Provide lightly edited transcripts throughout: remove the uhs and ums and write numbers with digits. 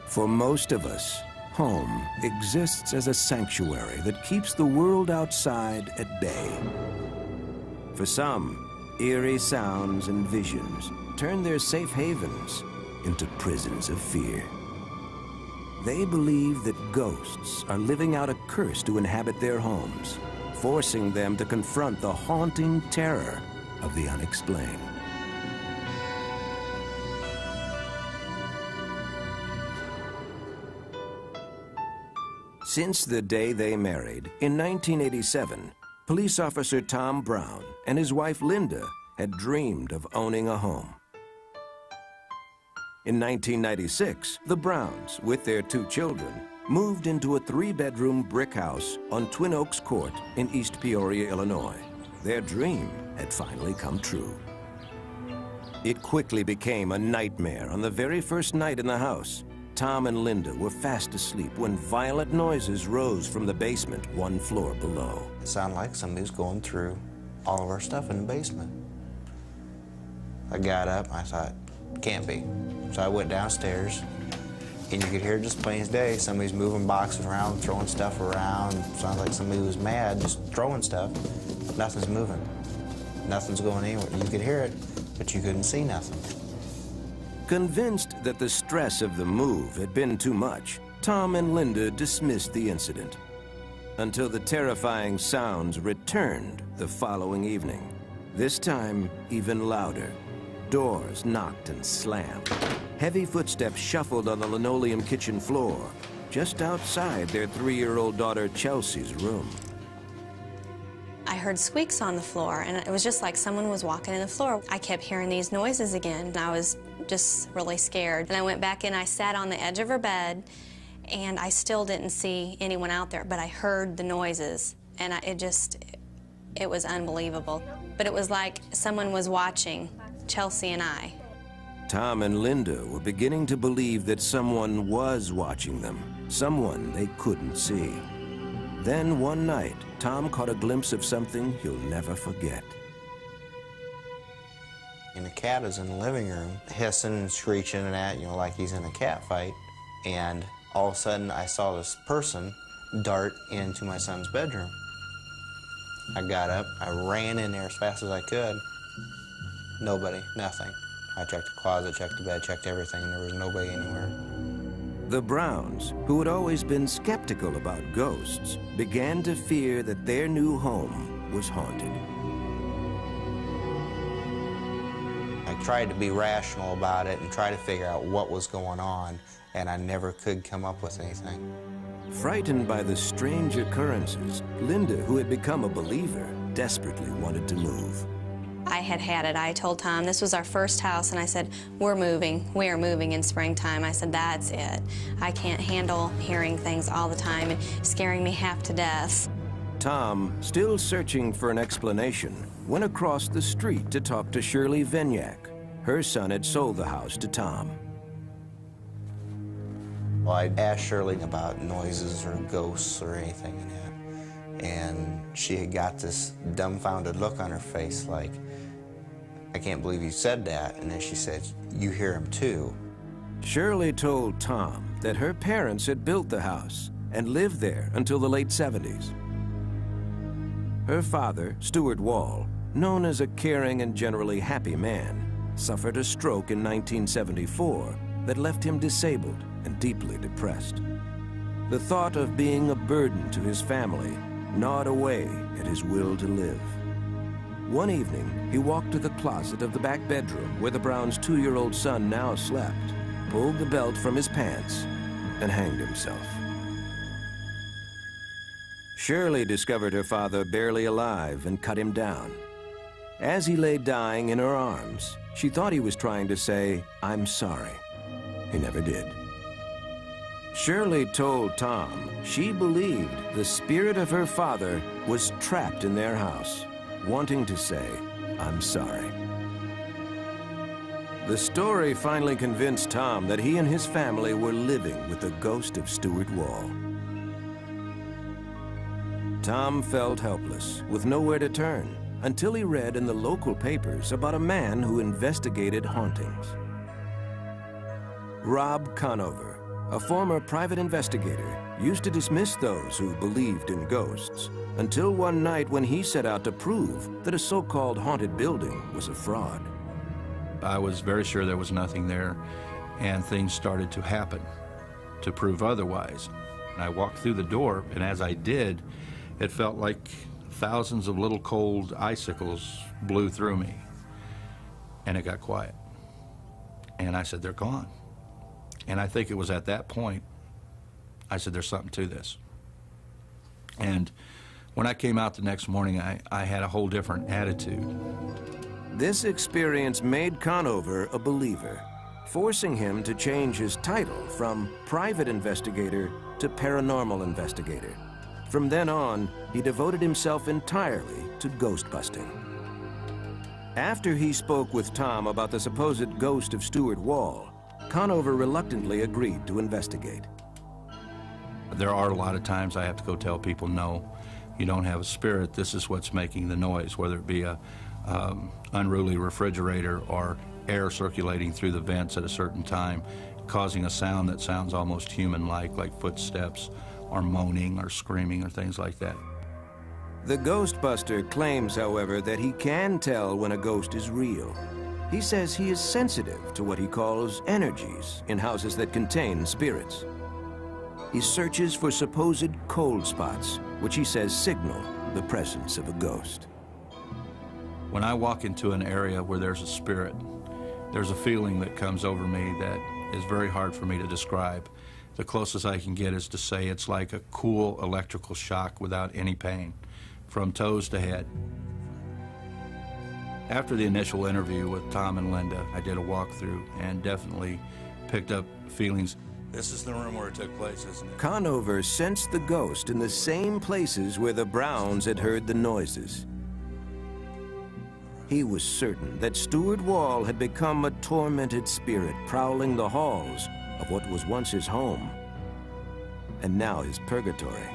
For most of us, home exists as a sanctuary that keeps the world outside at bay. For some, eerie sounds and visions turn their safe havens into prisons of fear. They believe that ghosts are living out a curse to inhabit their homes, forcing them to confront the haunting terror of the unexplained. Since the day they married, in 1987, police officer Tom Brown and his wife Linda had dreamed of owning a home. In 1996, the Browns, with their 2 children, moved into a 3-bedroom brick house on Twin Oaks Court in East Peoria, Illinois. Their dream had finally come true. It quickly became a nightmare on the very first night in the house. Tom and Linda were fast asleep when violent noises rose from the basement 1 floor below. It sounded like somebody was going through all of our stuff in the basement. I got up, I thought, can't be. So I went downstairs, and you could hear just plain as day, somebody's moving boxes around, throwing stuff around. Sounds like somebody was mad, just throwing stuff. Nothing's moving. Nothing's going anywhere. You could hear it, but you couldn't see nothing. Convinced that the stress of the move had been too much, Tom and Linda dismissed the incident until the terrifying sounds returned the following evening. This time, even louder. Doors knocked and slammed. Heavy footsteps shuffled on the linoleum kitchen floor, just outside their 3-year-old daughter Chelsea's room. I heard squeaks on the floor, and it was just like someone was walking in the floor. I kept hearing these noises again, and I was just really scared. And I went back in, I sat on the edge of her bed, and I still didn't see anyone out there, but I heard the noises, and it was unbelievable. But it was like someone was watching Chelsea and I. Tom and Linda were beginning to believe that someone was watching them, someone they couldn't see. Then one night, Tom caught a glimpse of something he'll never forget. And the cat is in the living room, hissing and screeching and that, like he's in a cat fight. And all of a sudden, I saw this person dart into my son's bedroom. I got up, I ran in there as fast as I could. Nobody, nothing. I checked the closet, checked the bed, checked everything, and there was nobody anywhere. The Browns, who had always been skeptical about ghosts, began to fear that their new home was haunted. I tried to be rational about it and try to figure out what was going on, and I never could come up with anything. Frightened by the strange occurrences, Linda, who had become a believer, desperately wanted to move. I had it. I told Tom this was our first house, and I said, we're moving. We are moving in springtime. I said, that's it. I can't handle hearing things all the time and scaring me half to death. Tom, still searching for an explanation, went across the street to talk to Shirley Venyak. Her son had sold the house to Tom. Well, I asked Shirley about noises or ghosts or anything in that, and she had got this dumbfounded look on her face like, I can't believe you said that. And then she said, you hear him too. Shirley told Tom that her parents had built the house and lived there until the late 70s. Her father, Stuart Wall, known as a caring and generally happy man, suffered a stroke in 1974 that left him disabled and deeply depressed. The thought of being a burden to his family gnawed away at his will to live. One evening, he walked to the closet of the back bedroom where the Browns' 2-year-old son now slept, pulled the belt from his pants, and hanged himself. Shirley discovered her father barely alive and cut him down. As he lay dying in her arms, she thought he was trying to say, I'm sorry. He never did. Shirley told Tom she believed the spirit of her father was trapped in their house, wanting to say, I'm sorry. The story finally convinced Tom that he and his family were living with the ghost of Stuart Wall. Tom felt helpless, with nowhere to turn, until he read in the local papers about a man who investigated hauntings. Rob Conover, a former private investigator, used to dismiss those who believed in ghosts, until one night when he set out to prove that a so-called haunted building was a fraud. I was very sure there was nothing there, and things started to happen to prove otherwise. And I walked through the door, and as I did, it felt like thousands of little cold icicles blew through me. And it got quiet. And I said, they're gone. And I think it was at that point, I said, there's something to this. And when I came out the next morning, I had a whole different attitude. This experience made Conover a believer, forcing him to change his title from private investigator to paranormal investigator. From then on, he devoted himself entirely to ghost busting. After he spoke with Tom about the supposed ghost of Stuart Wall, Conover reluctantly agreed to investigate. There are a lot of times I have to go tell people, no, you don't have a spirit. This is what's making the noise, whether it be a unruly refrigerator or air circulating through the vents at a certain time, causing a sound that sounds almost human-like footsteps or moaning or screaming or things like that. The Ghostbuster claims, however, that he can tell when a ghost is real. He says he is sensitive to what he calls energies in houses that contain spirits. He searches for supposed cold spots, which he says signal the presence of a ghost. When I walk into an area where there's a spirit, there's a feeling that comes over me that is very hard for me to describe. The closest I can get is to say it's like a cool electrical shock without any pain, from toes to head. After the initial interview with Tom and Linda, I did a walkthrough and definitely picked up feelings. This is the room where it took place, isn't it? Conover sensed the ghost in the same places where the Browns had heard the noises. He was certain that Stuart Wall had become a tormented spirit prowling the halls of what was once his home, and now his purgatory.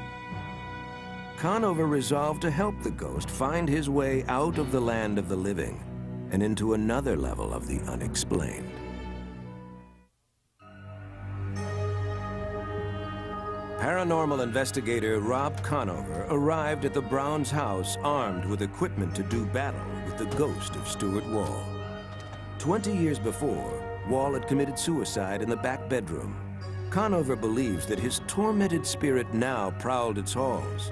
Conover resolved to help the ghost find his way out of the land of the living and into another level of the unexplained. Paranormal investigator Rob Conover arrived at the Browns' house armed with equipment to do battle with the ghost of Stuart Wall. 20 years before, Wall had committed suicide in the back bedroom. Conover believes that his tormented spirit now prowled its halls,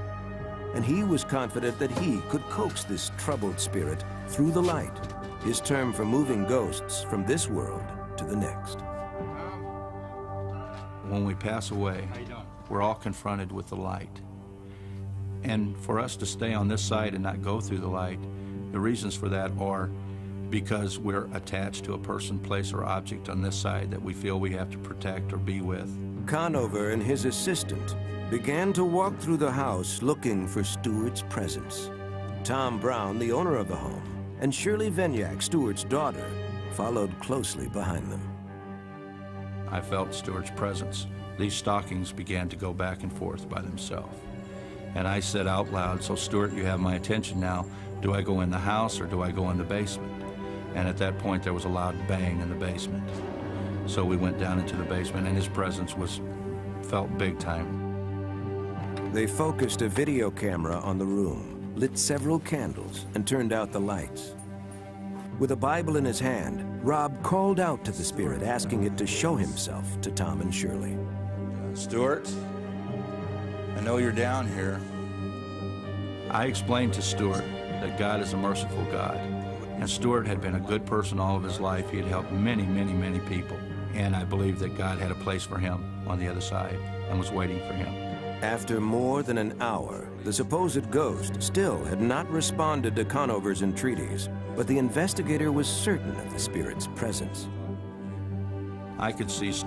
and he was confident that he could coax this troubled spirit through the light, his term for moving ghosts from this world to the next. When we pass away, we're all confronted with the light. And for us to stay on this side and not go through the light, the reasons for that are because we're attached to a person, place, or object on this side that we feel we have to protect or be with. Conover and his assistant began to walk through the house looking for Stuart's presence. Tom Brown, the owner of the home, and Shirley Venyak, Stuart's daughter, followed closely behind them. I felt Stuart's presence. These stockings began to go back and forth by themselves. And I said out loud, so Stuart, you have my attention now. Do I go in the house or do I go in the basement? And at that point, there was a loud bang in the basement. So we went down into the basement, and his presence felt big time. They focused a video camera on the room, lit several candles, and turned out the lights. With a Bible in his hand, Rob called out to the spirit, asking it to show himself to Tom and Shirley. Stuart, I know you're down here. I explained to Stuart that God is a merciful God. And Stuart had been a good person all of his life. He had helped many, many, many people. And I believe that God had a place for him on the other side and was waiting for him. After more than an hour, the supposed ghost still had not responded to Conover's entreaties, but the investigator was certain of the spirit's presence. I could see